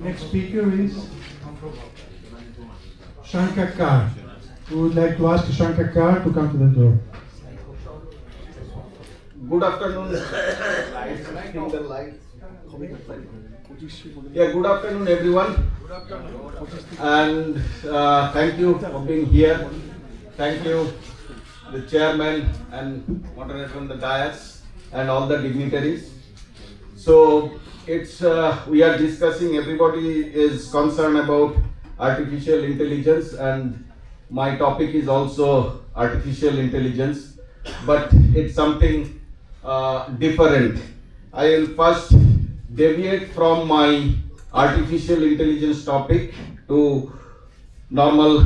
Next speaker is Sankha Kar. We would like to ask Sankha Kar to come to the door. Good afternoon. Yeah, good afternoon, everyone. And thank you for being here. Thank you, the chairman and moderator on the dais, and all the dignitaries. So it's we are discussing. Everybody is concerned about artificial intelligence, and my topic is also artificial intelligence, but it's something different. I will first deviate from my artificial intelligence topic to normal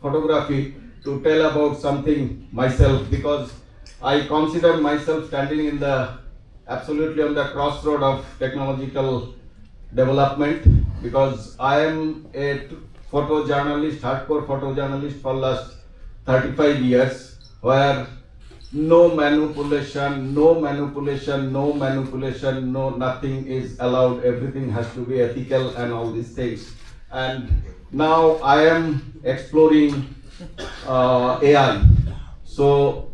photography to tell about something myself, because I consider myself standing in the absolutely on the crossroad of technological development, because I am a photojournalist, hardcore photojournalist for last 35 years, where no manipulation, no nothing is allowed. Everything has to be ethical and all these things. And now I am exploring AI. So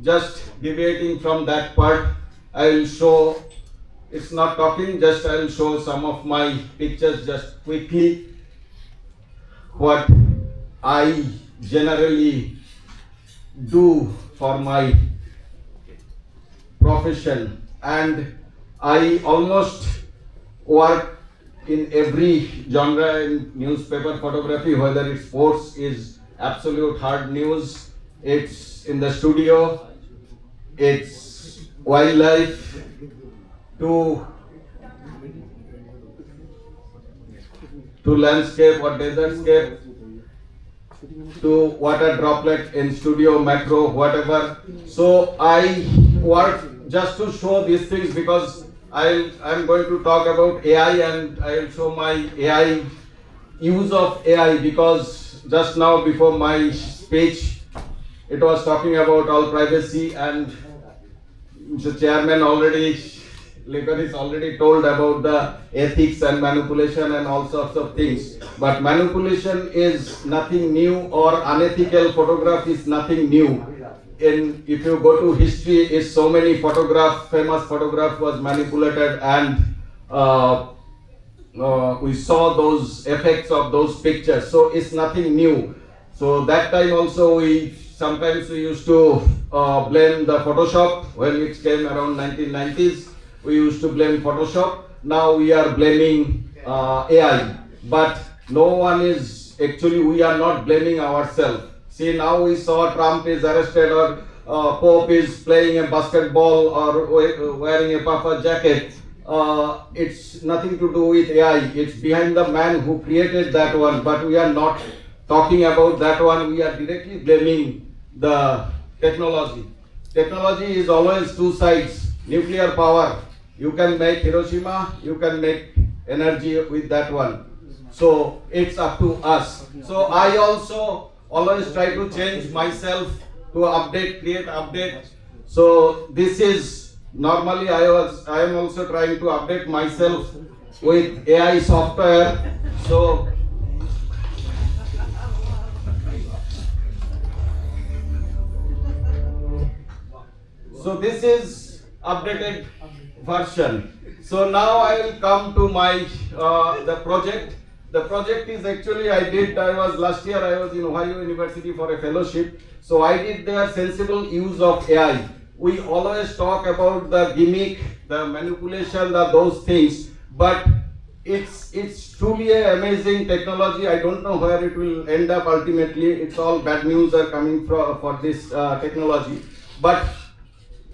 just deviating from that part, I will show, it's not talking, just I will show some of my pictures just quickly, what I generally do for my profession. And I almost work in every genre in newspaper photography, whether it's sports, is absolute hard news, it's in the studio, it's wildlife, to landscape or desertscape, to water droplet in studio, macro, whatever. So I work just to show these things, because I'm going to talk about AI, and I'll show my AI, use of AI, because just now before my speech, it was talking about all privacy, and the chairman already, Licorice already told about the ethics and manipulation and all sorts of things. But manipulation is nothing new, or unethical photograph is nothing new. If you go to history, is so many famous photograph was manipulated, and we saw those effects of those pictures. So it's nothing new. So that time also sometimes we used to blame the Photoshop when it came around 1990s. We used to blame Photoshop. Now we are blaming AI. But no one is, actually we are not blaming ourselves. See, now we saw Trump is arrested, or Pope is playing a basketball or wearing a puffer jacket. It's nothing to do with AI. It's behind the man who created that one. But we are not talking about that one. We are directly blaming the technology. Technology is always two sides. Nuclear power. You can make Hiroshima, you can make energy with that one. So it's up to us. So I also always try to change myself, to update, create update. So this is, normally I am also trying to update myself with AI software. So this is updated version. So now I will come to my the project. The project is actually last year I was in Ohio University for a fellowship. So I did their sensible use of AI. We always talk about the gimmick, the manipulation, those things, but it's truly an amazing technology. I don't know where it will end up ultimately. It's all bad news are coming for this technology. But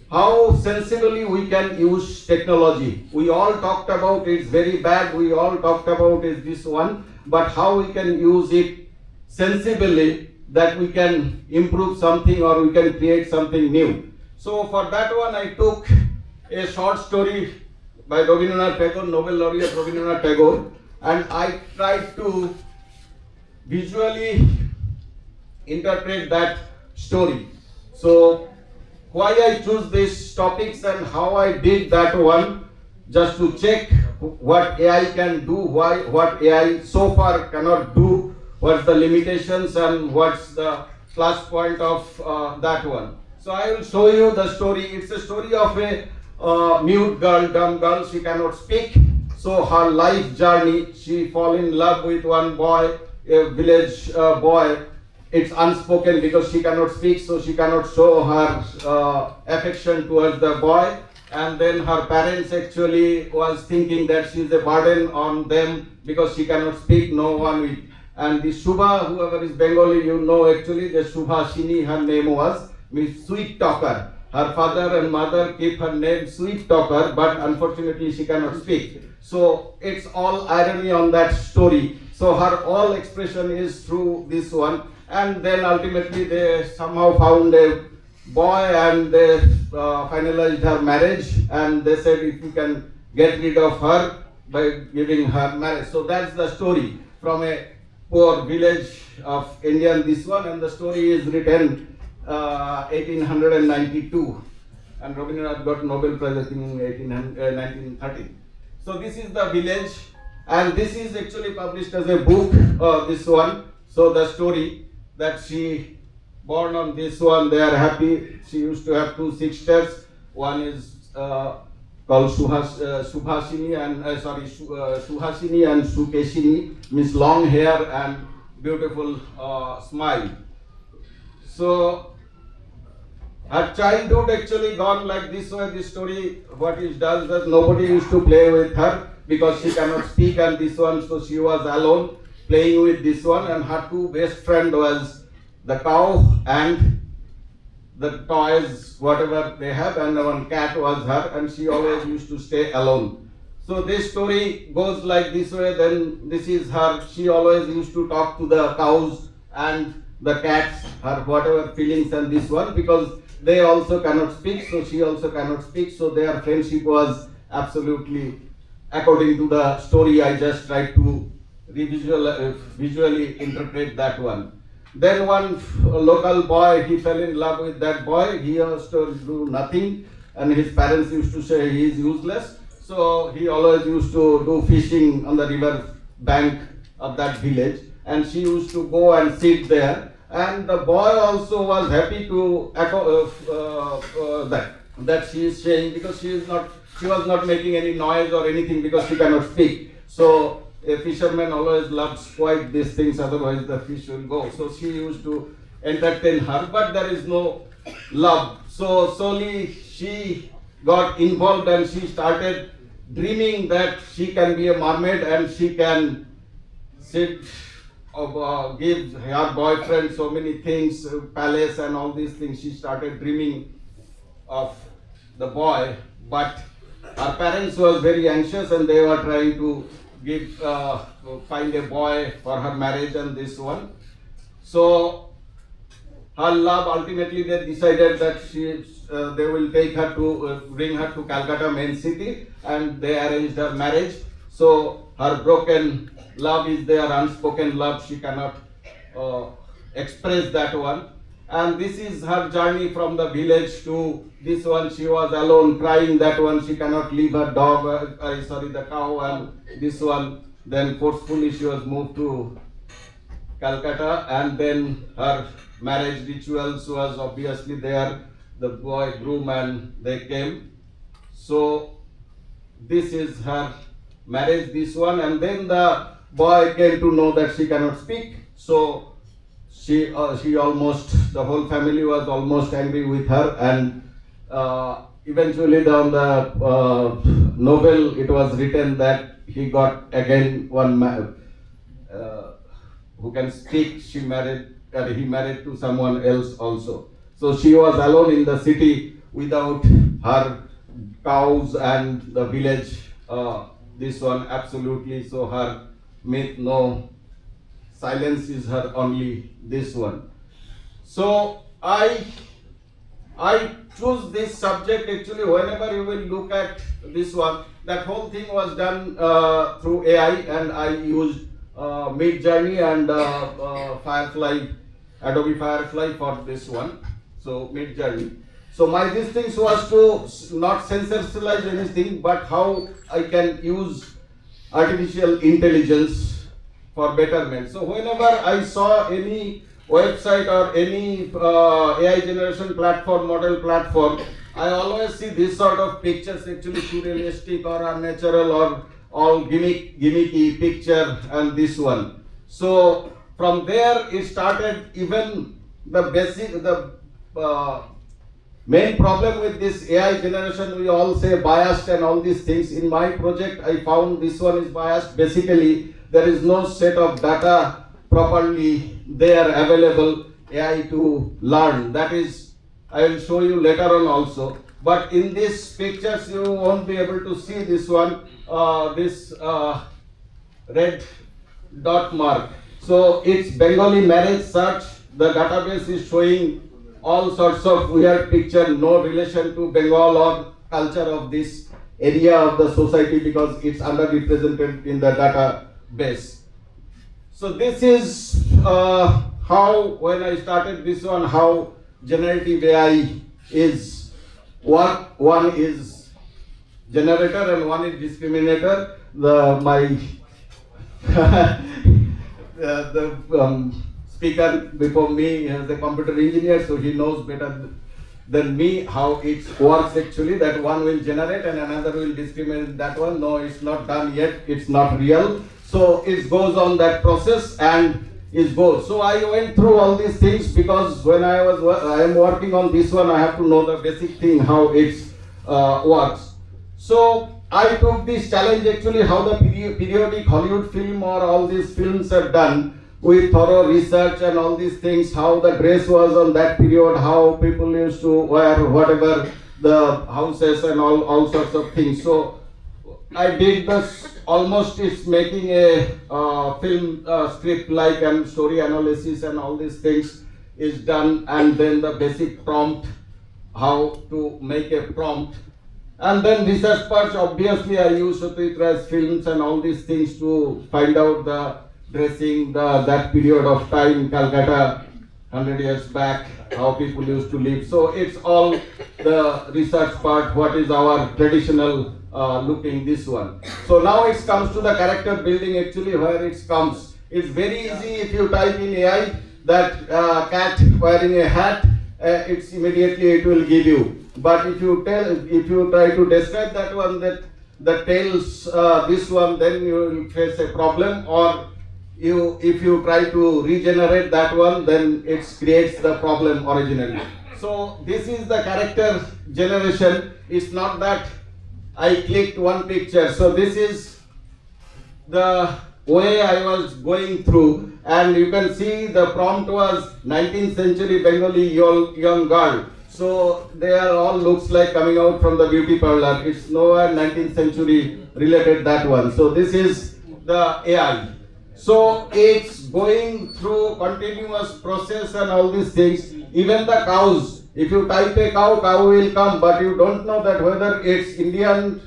how sensibly we can use technology. We all talked about it's very bad, we all talked about is this one, but how we can use it sensibly, that we can improve something or we can create something new. So for that one I took a short story by Rabindranath Tagore, Nobel laureate Rabindranath Tagore, and I tried to visually interpret that story. So why I choose these topics and how I did that one. just to check what AI can do, what AI so far cannot do, what's the limitations and what's the plus point of that one. So I will show you the story. It's a story of a mute girl, dumb girl. She cannot speak. So her life journey, she fall in love with one boy, a village boy. It's unspoken because she cannot speak, so she cannot show her affection towards the boy. And then her parents actually was thinking that she's a burden on them because she cannot speak, no one will. And the Subha, whoever is Bengali, you know actually the Subhashini, her name was, means sweet talker. Her father and mother keep her name sweet talker, but unfortunately she cannot speak. So it's all irony on that story. So her all expression is through this one. And then ultimately they somehow found a boy and they finalized her marriage, and they said if you can get rid of her by giving her marriage. So that's the story from a poor village of India, this one, and the story is written 1892, and Rabindranath got Nobel Prize I think in 1930. So this is the village, and this is actually published as a book, this one. So the story that she born on this one, they are happy. She used to have two sisters. One is called Subhashini and Suhasini and Sukeshini, means long hair and beautiful smile. So her childhood actually gone like this way. This story, what it does that nobody used to play with her because she cannot speak, and this one, so she was alone playing with this one, and her two best friend was the cow and the toys, whatever they have, and one cat was her, and she always used to stay alone. So this story goes like this way. Then this is her, she always used to talk to the cows and the cats, her whatever feelings, and this one, because they also cannot speak, so she also cannot speak, so their friendship was absolutely according to the story. I just tried to visually interpret that one. Then one local boy, he fell in love with that boy. He used to do nothing, and his parents used to say he is useless. So he always used to do fishing on the river bank of that village, and she used to go and sit there. And the boy also was happy to echo that she is saying, because she was not making any noise or anything because she cannot speak. So a fisherman always loves quite these things, otherwise the fish will go. So she used to entertain her, but there is no love. So slowly she got involved, and she started dreaming that she can be a mermaid and she can give her boyfriend so many things, palace and all these things. She started dreaming of the boy, but her parents was very anxious, and they were trying to find a boy for her marriage and this one. So her love, ultimately they decided that they will take her to bring her to Calcutta main city, and they arranged her marriage. So her broken love is there, unspoken love, she cannot express that one. And this is her journey from the village to this one. She was alone crying, that one, she cannot leave her dog, the cow, and this one. Then forcefully she was moved to Calcutta, and then her marriage rituals was obviously there. The boy, groom, and they came. So this is her marriage, this one. And then the boy came to know that she cannot speak. So she almost, the whole family was almost angry with her, and eventually down the novel it was written that he got again one man who can speak. He married to someone else also. So she was alone in the city without her cows and the village. This one absolutely. So her myth, no, silence is her only this one. So I choose this subject actually. Whenever you will look at this one, that whole thing was done through AI, and I used Midjourney and Adobe Firefly for this one. So Midjourney. So my these things was to not sensationalize anything, but how I can use artificial intelligence for betterment. So whenever I saw any website or any AI generation platform, model platform, I always see this sort of pictures actually surrealistic or unnatural or all gimmicky picture and this one. So from there it started even the main problem with this AI generation, we all say biased and all these things. In my project, I found this one is biased. Basically, there is no set of data properly there available AI to learn. That is, I will show you later on also. But in these pictures, you won't be able to see this one, this red dot mark. So it's Bengali marriage search. The database is showing all sorts of weird picture, no relation to Bengal or culture of this area of the society because it's underrepresented in the database. So this is how, when I started this one, how generative AI is what one is generator and one is discriminator. The speaker before me is a computer engineer, so he knows better than me how it works actually. That one will generate and another will discriminate that one. No, it's not done yet. It's not real. So it goes on that process and it goes. So I went through all these things because when I am working on this one, I have to know the basic thing how it works. So I took this challenge actually how the periodic Hollywood film or all these films are done with thorough research and all these things, how the dress was on that period, how people used to wear whatever the houses and all sorts of things. So I did this almost, it's making a film script like and story analysis and all these things is done, and then the basic prompt, how to make a prompt. And then research parts, obviously I use Satyaji's films and all these things to find out the dressing, that period of time, Calcutta, 100 years back, how people used to live. So it's all the research part, what is our traditional looking this one. So now it comes to the character building actually where it comes. It's very easy if you type in AI that cat wearing a hat, it's immediately it will give you. But if you try to describe that one, that the tails this one, then you will face a problem. Or if you try to regenerate that one, then it creates the problem originally. So this is the character generation. It's not that I clicked one picture. So this is the way I was going through, and you can see the prompt was 19th century Bengali young girl. So they are all looks like coming out from the beauty parlor. It's nowhere 19th century related that one. So this is the AI. So it's going through continuous process and all these things. Even the cows, if you type a cow, cow will come, but you don't know that whether it's Indian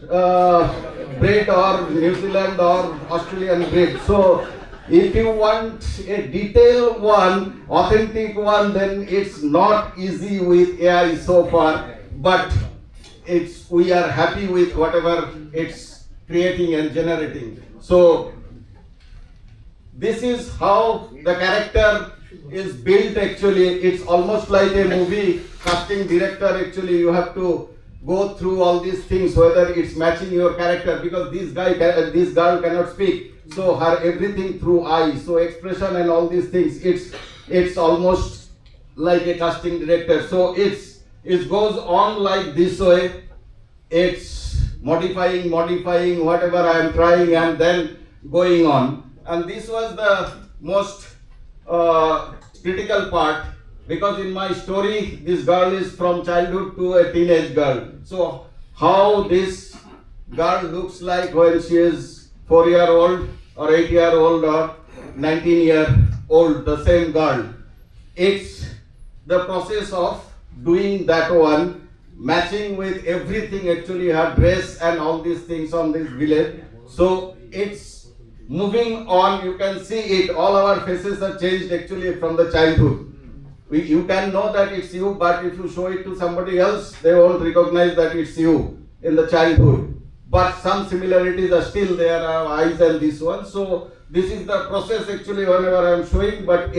breed or New Zealand or Australian breed. So if you want a detailed one, authentic one, then it's not easy with AI so far, but we are happy with whatever it's creating and generating. So this is how the character is built actually. It's almost like a movie casting director actually. You have to go through all these things whether it's matching your character, because this girl cannot speak. So her everything through eyes, so expression and all these things, it's almost like a casting director. So it goes on like this way. It's modifying whatever I am trying and then going on. And this was the most critical part, because in my story this girl is from childhood to a teenage girl. So how this girl looks like when she is 4-year-old or 8-year-old or 19-year-old, the same girl. It's the process of doing that one, matching with everything actually, her dress and all these things on this village. So it's moving on, you can see it, all our faces are changed actually from the childhood. You can know that it's you, but if you show it to somebody else, they won't recognize that it's you in the childhood. But some similarities are still there, eyes and this one. So this is the process actually whenever I am showing, but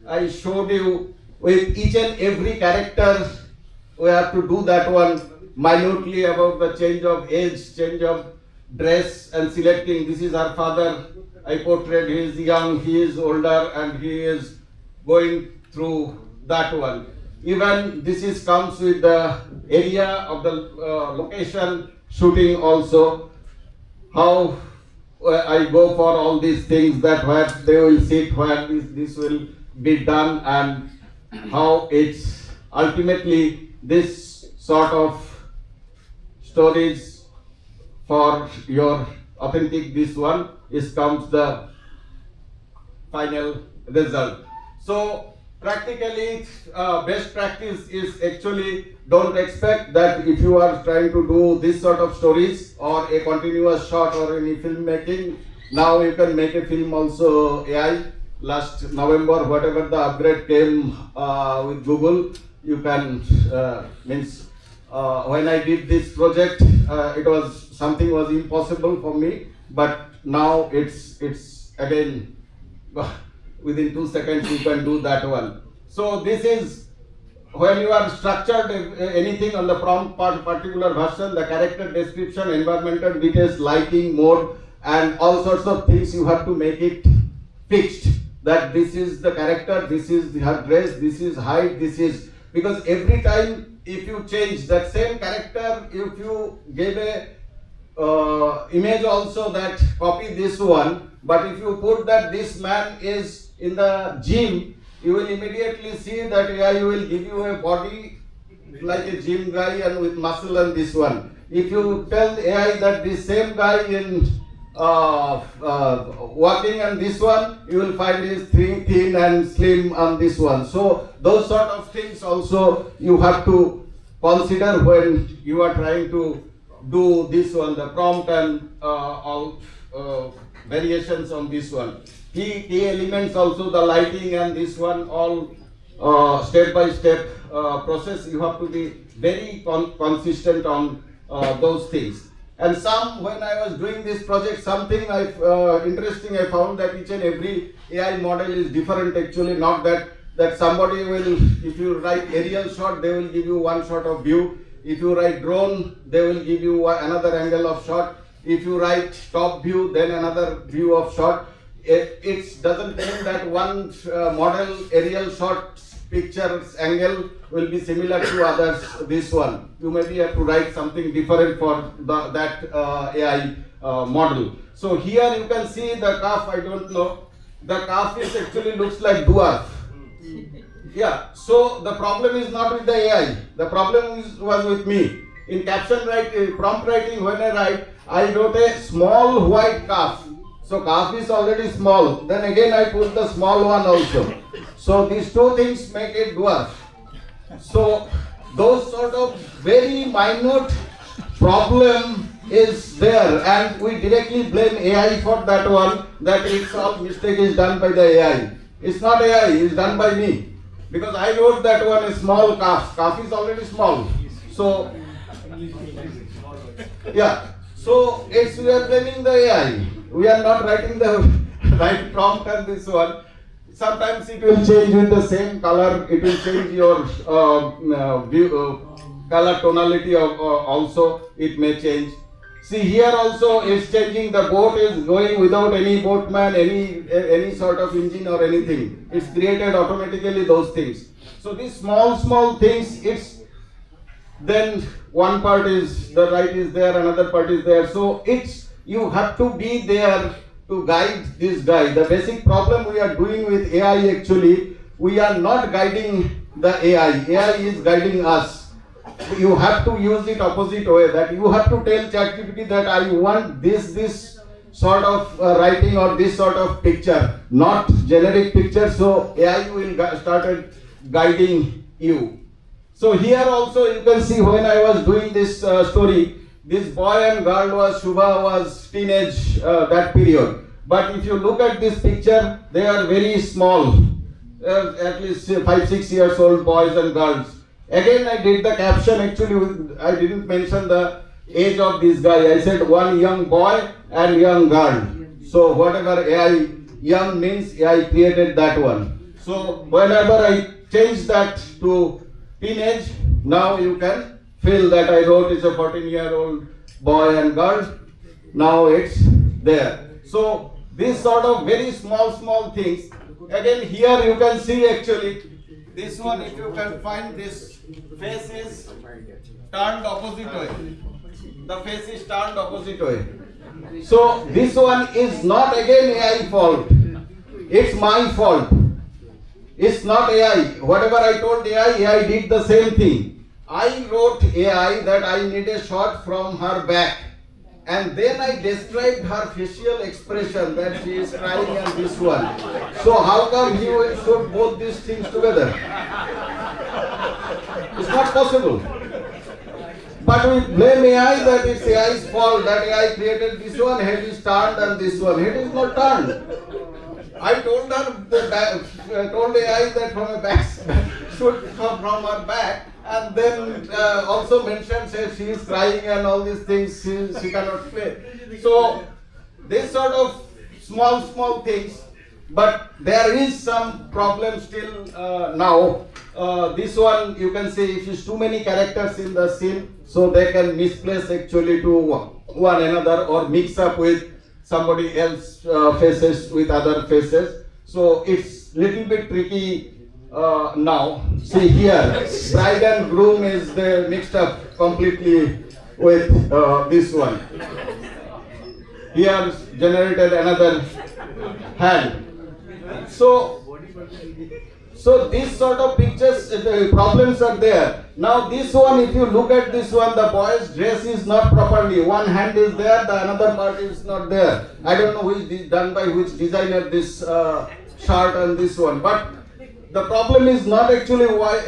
I showed you with each and every character, we have to do that one minutely about the change of age, change of dress and selecting. This is her father. I portrayed, he is young, he is older, and he is going through that one. Even this is comes with the area of the location shooting also. How I go for all these things, that where they will sit, where this will be done, and how it's ultimately this sort of stories for your authentic this one is comes the final result. So practically best practice is actually don't expect that if you are trying to do this sort of stories or a continuous shot or any filmmaking, now you can make a film also AI. Last November, whatever the upgrade came with Google, you can when I did this project, it was something was impossible for me, but now it's again within 2 seconds you can do that one. So this is when you are structured anything on the prompt particular version, the character description, environmental details, lighting, mode, and all sorts of things, you have to make it fixed. That this is the character, this is her dress, this is height, this is, because every time if you change that same character, if you give a image also that copy this one, but if you put that this man is in the gym, you will immediately see that AI will give you a body like a gym guy and with muscle and this one. If you tell AI that this same guy in walking and this one, you will find is thin and slim on this one. So those sort of things also you have to consider when you are trying to do this one, the prompt and all variations on this one. Key elements also, the lighting and this one, all step by step process. You have to be very consistent on those things. And some, when I was doing this project, something interesting I found that each and every AI model is different actually. Not that somebody will, if you write aerial shot, they will give you one shot of view. If you write drone, they will give you another angle of shot. If you write top view, then another view of shot. It doesn't mean that one model aerial shot picture's angle will be similar to others. This one, you maybe have to write something different for that AI model. So here you can see the calf. I don't know. The calf is actually looks like dwarf. Yeah. So the problem is not with the AI. The problem was with me. In caption writing, prompt writing, when I wrote a small white calf. So calf is already small. Then again I put the small one also. So these two things make it dwarf. So those sort of very minute problem is there, and we directly blame AI for that one, that it's all mistake is done by the AI. It's not AI, it's done by me. Because I wrote that one a small calf. Calf is already small. So yeah. So we are blaming the AI. We are not writing the right prompt and this one. Sometimes it will change with the same color. It will change your color tonality also. It may change. See here also it's changing. The boat is going without any boatman, any sort of engine or anything. It's created automatically those things. So these small things, it's then one part is the right is there, another part is there. So you have to be there to guide this guy. The basic problem we are doing with AI actually, we are not guiding the AI. AI is guiding us. You have to use it opposite way, that you have to tell ChatGPT that I want this sort of writing or this sort of picture, not generic picture. So AI will start guiding you. So here also you can see when I was doing this story, this boy and girl was, Subha was teenage that period. But if you look at this picture, they are very small. at least 5-6 years old boys and girls. Again, I did the caption actually, I didn't mention the age of this guy. I said one young boy and young girl. So whatever AI, young means AI created that one. So whenever I change that to teenage, now you can feel that I wrote is a 14-year-old boy and girl. Now it's there. So these sort of very small things. Again, here you can see actually this one, if you can find, this face is turned opposite way. The face is turned opposite way. So this one is not again AI fault. It's my fault. It's not AI. Whatever I told AI did the same thing. I wrote AI that I need a shot from her back. And then I described her facial expression that she is crying and this one. So how come he will shoot both these things together? It's not possible. But we blame AI that it's AI's fault, that AI created this one, head is turned and this one. Head is not turned. I told her, told AI that from a back, shoot from her back, and then also mentioned, say, she is crying and all these things, she cannot play. So this sort of small things, but there is some problem still now. This one you can say, if it's too many characters in the scene, so they can misplace actually to one another or mix up with somebody else faces with other faces. So it's little bit tricky now. See here, bride and groom is mixed up completely with this one. Here generated another hand. So these sort of pictures, the problems are there. Now this one, if you look at this one, the boy's dress is not properly. One hand is there, the another part is not there. I don't know which is done by which designer, this shirt and this one. But the problem is not actually why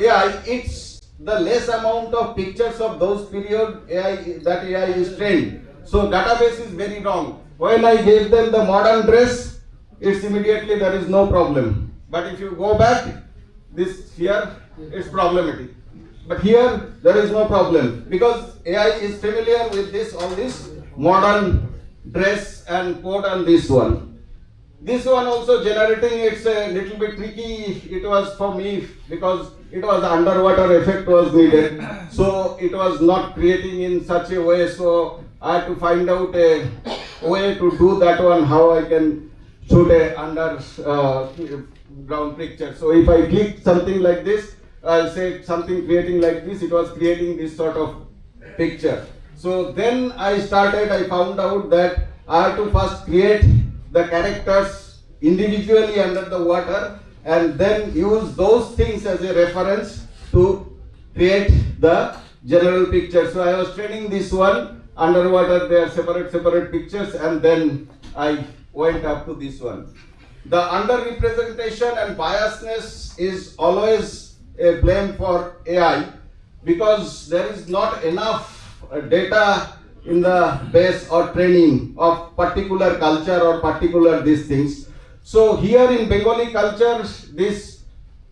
AI, it's the less amount of pictures of those period AI is trained. So database is very wrong. When I gave them the modern dress, it's immediately there is no problem. But if you go back, this here, it's problematic. But here, there is no problem because AI is familiar with this, all this modern dress and coat and this one. This one also generating, it's a little bit tricky. It was for me because it was underwater effect was needed. So it was not creating in such a way. So I had to find out a way to do that one, how I can shoot a underground picture. So if I click something like this, I'll say something creating like this, it was creating this sort of picture. So then I found out that I have to first create the characters individually under the water and then use those things as a reference to create the general picture. So I was training this one underwater, they are separate pictures, and then I went up to this one. The underrepresentation and biasness is always a blame for AI because there is not enough data in the base or training of particular culture or particular these things. So here in Bengali culture, this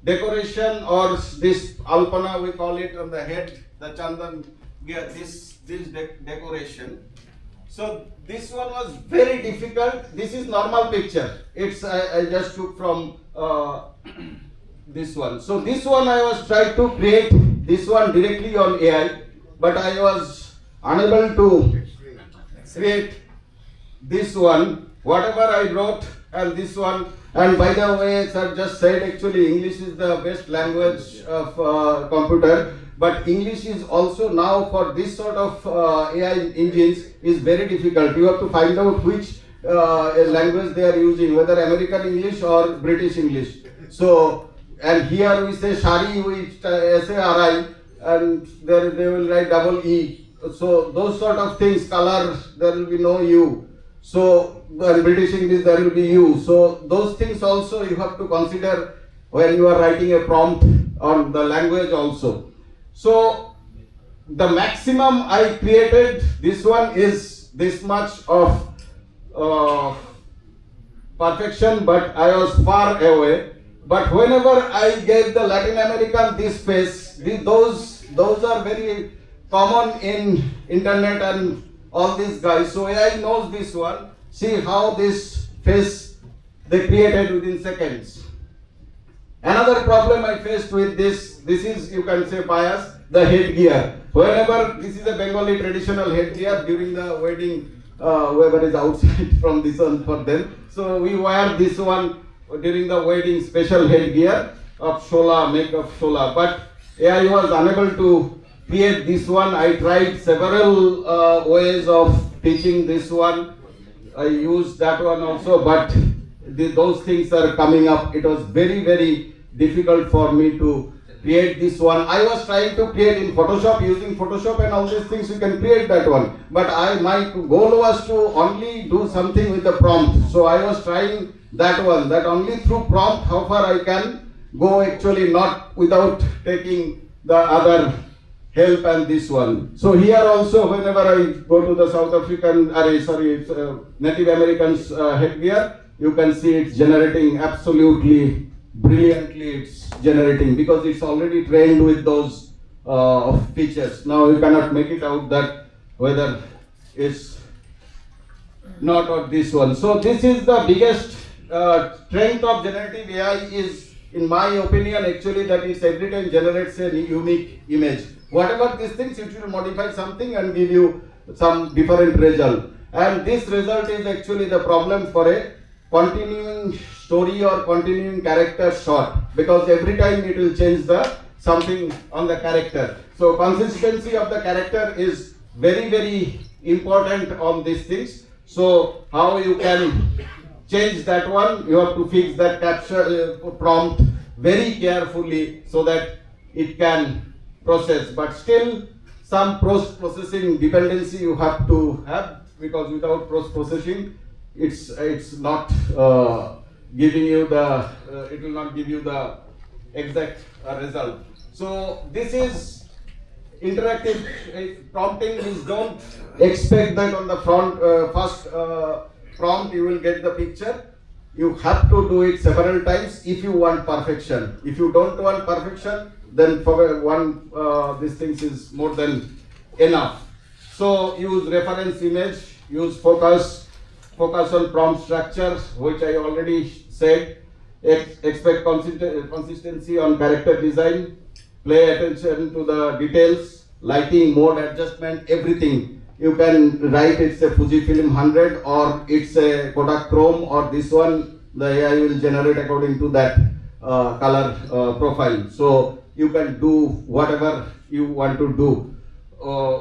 decoration or this alpana, we call it on the head, the chandan, this decoration. So this one was very difficult. This is normal picture. It's I just took from this one. So this one I was trying to create this one directly on AI, but I was unable to create this one. Whatever I wrote and this one. And by the way, sir just said actually English is the best language of computer. But English is also now for this sort of AI engines is very difficult. You have to find out which language they are using, whether American English or British English. So, and here we say Shari, we S-A-R-I, and there they will write double E. So those sort of things, color, there will be no U. So, in British English there will be U. So those things also you have to consider when you are writing a prompt on the language also. So the maximum I created, this one is this much of perfection, but I was far away. But whenever I gave the Latin American this face, those are very common in internet and all these guys. So AI knows this one. See how this face they created within seconds. Another problem I faced with this is, you can say, bias, the headgear. Whenever, this is a Bengali traditional headgear during the wedding, whoever is outside from this one for them. So we wear this one during the wedding, special headgear of shola, make of shola. But AI was unable to create this one. I tried several ways of teaching this one. I used that one also, but those things are coming up. It was very, very difficult for me to create this one. I was trying to create in Photoshop, using Photoshop and all these things, you can create that one. But my goal was to only do something with the prompt. So I was trying that one, that only through prompt how far I can go, actually not without taking the other help and this one. So here also, whenever I go to the South African, Native Americans headgear, you can see it's generating absolutely brilliantly. It's generating because it's already trained with those features. Now you cannot make it out that whether it's not or this one. So this is the biggest strength of generative AI is, in my opinion, actually, that it every time generates a unique image. Whatever these things, it will modify something and give you some different result. And this result is actually the problem for a continuing story or continuing character shot, because every time it will change the something on the character. So consistency of the character is very, very important on these things. So how you can change that one, you have to fix that capture prompt very carefully so that it can process, but still some post-processing dependency you have to have, because without post-processing it's not giving you the it will not give you the exact result. So this is interactive prompting. Is don't expect that on the first prompt you will get the picture. You have to do it several times if you want perfection. If you don't want perfection, then for one these things is more than enough. So use reference image, use focus on prompt structure, which I already said. Expect consistency on character design, pay attention to the details, lighting, mode adjustment, everything. You can write it's a Fujifilm 100 or it's a Kodak Chrome, or this one the AI will generate according to that color profile. So you can do whatever you want to do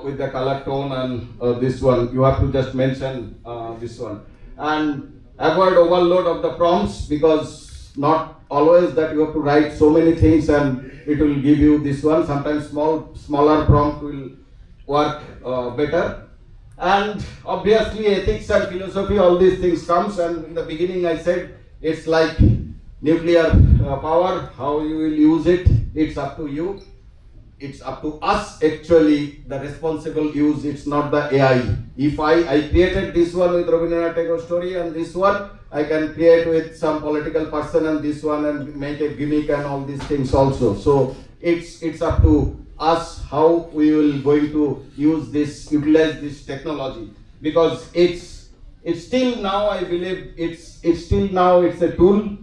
with the color tone and this one. You have to just mention this one. And avoid overload of the prompts, because not always that you have to write so many things and it will give you this one. Sometimes smaller prompt will work better. And obviously ethics and philosophy, all these things comes, and in the beginning I said it's like nuclear power. How you will use it, it's up to you. It's up to us actually, the responsible use. It's not the AI. If I created this one with Rabindranath Tagore story, and this one I can create with some political person and this one and make a gimmick and all these things also. So it's up to us how we will going to utilize this technology, because it's still now, I believe it's a tool.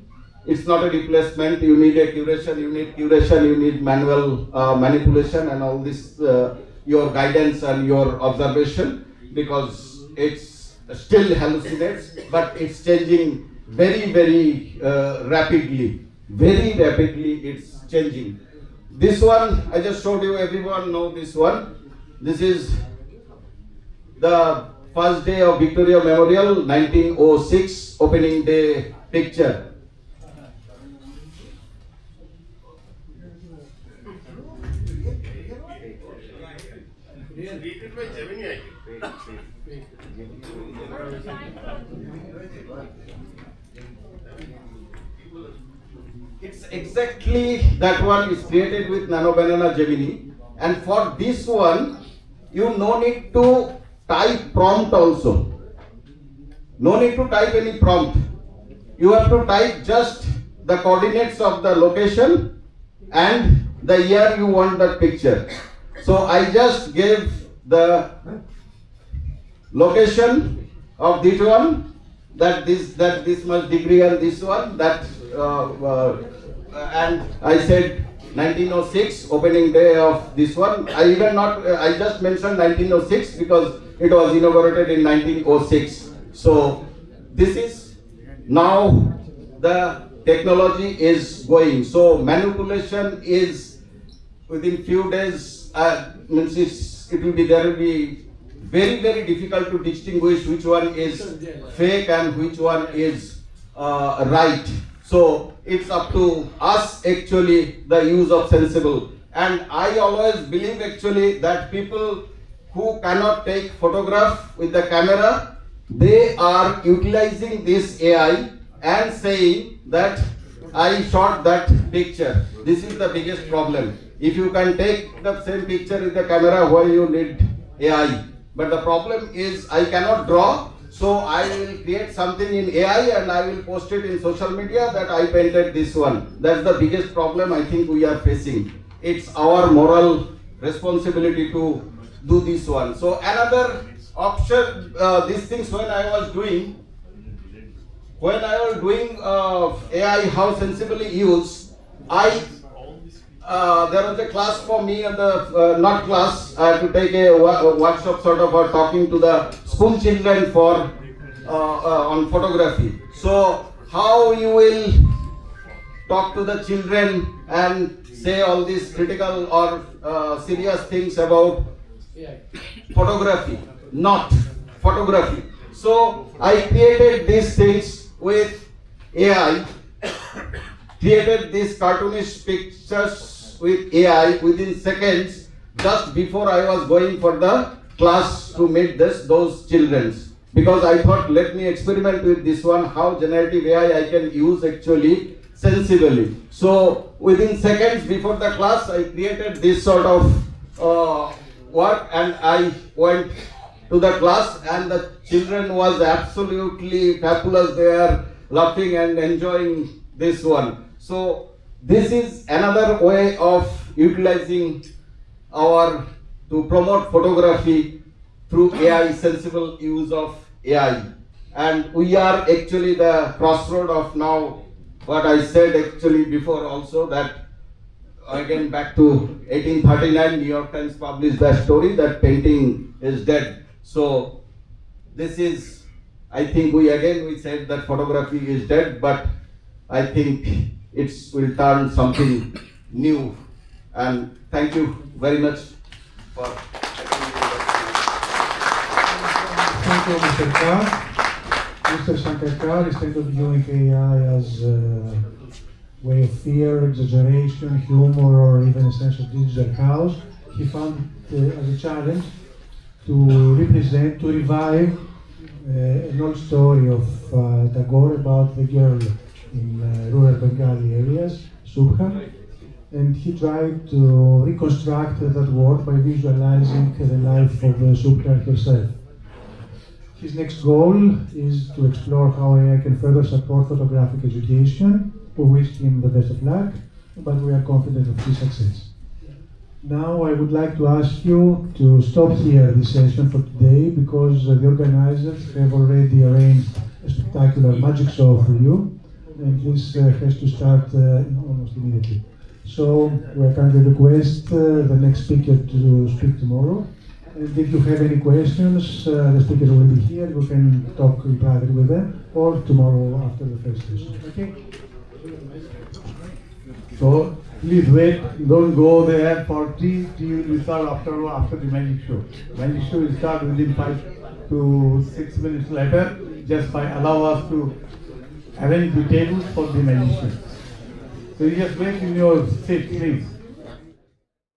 It's not a replacement. You need a curation, you need manual manipulation and all this, your guidance and your observation, because it's still hallucinates, but it's changing very, very rapidly. Very rapidly it's changing. This one I just showed you, everyone know this one. This is the first day of Victoria Memorial, 1906, opening day picture. It's exactly that one is created with Nano Banana Gemini, and for this one you no need to type prompt also. No need to type any prompt. you have to type just the coordinates of the location and the year you want that picture. So I just gave the location of this one, that this much degree, and this one and I said 1906 opening day of this one. I even not I just mentioned 1906 because it was inaugurated in 1906. So this is now the technology is going. So manipulation is within few days. It will be, there will be very difficult to distinguish which one is fake and which one is right. So it's up to us actually, the use of sensible. And I always believe actually that people who cannot take photograph with the camera, they are utilizing this AI and saying that I shot that picture. This is the biggest problem. If you can take the same picture with the camera, why you need AI? But the problem is I cannot draw, so I will create something in AI and I will post it in social media that I painted this one. That's the biggest problem I think we are facing. It's our moral responsibility to do this one. So another option, these things when I was doing AI, how sensibly used, there was a class for me and not class, I had to take a workshop sort of talking to the school children for on photography. So how you will talk to the children and say all these critical or serious things about photography, not photography. So I created these things with AI, created these cartoonish pictures with AI within seconds, just before I was going for the class to meet those children. Because I thought, let me experiment with this one, how generative AI I can use actually sensibly. So within seconds before the class, I created this sort of work, and I went to the class, and the children was absolutely fabulous. They are laughing and enjoying this one. So this is another way of utilizing to promote photography through AI, sensible use of AI. And we are actually the crossroad of now what I said actually before also, that again back to 1839, New York Times published that story that painting is dead. So this is, I think we said that photography is dead, but I think it will turn something new. And thank you very much for attending the Thank you, Mr. Kar. Mr. Sankha Kar, instead of viewing AI as a way of fear, exaggeration, humor, or even a sense of digital chaos, he found it as a challenge to revive an old story of Tagore about the girl in rural Bengali areas, Subha, and he tried to reconstruct that work by visualizing the life of Subha herself. His next goal is to explore how AI can further support photographic education. We wish him the best of luck, but we are confident of his success. Now I would like to ask you to stop here this session for today, because the organizers have already arranged a spectacular magic show for you, and this has to start almost immediately. So we kindly request the next speaker to speak tomorrow. And if you have any questions, the speaker will be here. You can talk in private with them, or tomorrow after the first session. Okay? So please wait, don't go there for tea. Tea will start after the magic show. Magic show will start within 5 to 6 minutes later. Just allow us to arrange the tables for the magic show. So you just wait in your seat, please.